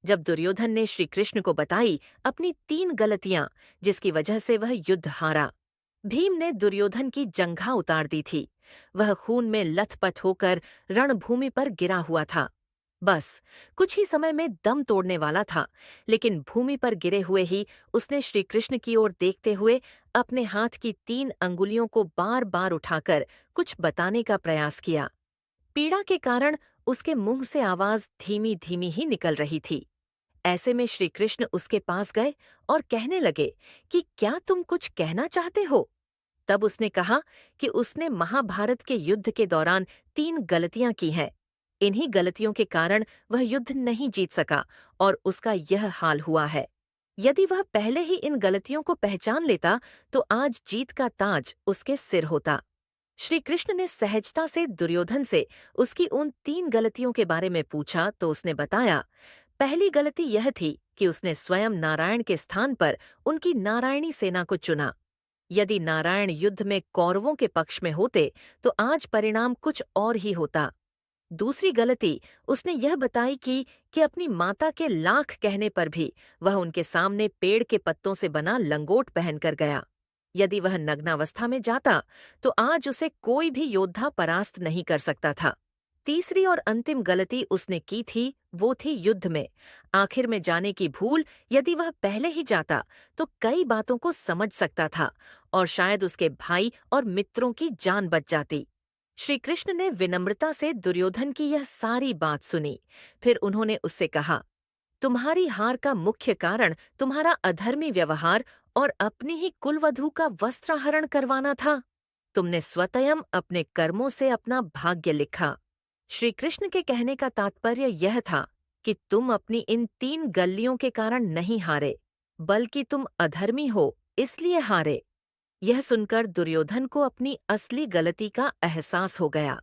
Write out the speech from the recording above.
जब दुर्योधन ने श्री कृष्ण को बताई अपनी 3 गलतियां जिसकी वजह से वह युद्ध हारा। भीम ने दुर्योधन की जंघा उतार दी थी। वह खून में लथपथ होकर रणभूमि पर गिरा हुआ था। बस कुछ ही समय में दम तोड़ने वाला था, लेकिन भूमि पर गिरे हुए ही उसने श्री कृष्ण की ओर देखते हुए अपने हाथ की 3 अंगुलियों को बार बार उठाकर कुछ बताने का प्रयास किया। पीड़ा के कारण उसके मुंह से आवाज धीमी धीमी ही निकल रही थी। ऐसे में श्री कृष्ण उसके पास गए और कहने लगे कि क्या तुम कुछ कहना चाहते हो? तब उसने कहा कि उसने महाभारत के युद्ध के दौरान 3 गलतियां की हैं। इन्हीं गलतियों के कारण वह युद्ध नहीं जीत सका और उसका यह हाल हुआ है। यदि वह पहले ही इन गलतियों को पहचान लेता तो आज जीत का ताज उसके सिर होता। श्री कृष्ण ने सहजता से दुर्योधन से उसकी उन 3 गलतियों के बारे में पूछा तो उसने बताया, पहली गलती यह थी कि उसने स्वयं नारायण के स्थान पर उनकी नारायणी सेना को चुना। यदि नारायण युद्ध में कौरवों के पक्ष में होते तो आज परिणाम कुछ और ही होता। दूसरी गलती उसने यह बताई कि अपनी माता के लाख कहने पर भी वह उनके सामने पेड़ के पत्तों से बना लंगोट पहनकर गया। यदि वह नग्नावस्था में जाता तो आज उसे कोई भी योद्धा परास्त नहीं कर सकता था। तीसरी और अंतिम गलती उसने की थी वो थी युद्ध में आखिर में जाने की भूल। यदि वह पहले ही जाता तो कई बातों को समझ सकता था और शायद उसके भाई और मित्रों की जान बच जाती। श्री कृष्ण ने विनम्रता से दुर्योधन की यह सारी बात सुनी। फिर उन्होंने उससे कहा, तुम्हारी हार का मुख्य कारण तुम्हारा अधर्मी व्यवहार और अपनी ही कुलवधू का वस्त्राहरण करवाना था। तुमने स्वयं अपने कर्मों से अपना भाग्य लिखा। श्री कृष्ण के कहने का तात्पर्य यह था कि तुम अपनी इन 3 गल्लियों के कारण नहीं हारे, बल्कि तुम अधर्मी हो इसलिए हारे। यह सुनकर दुर्योधन को अपनी असली गलती का एहसास हो गया।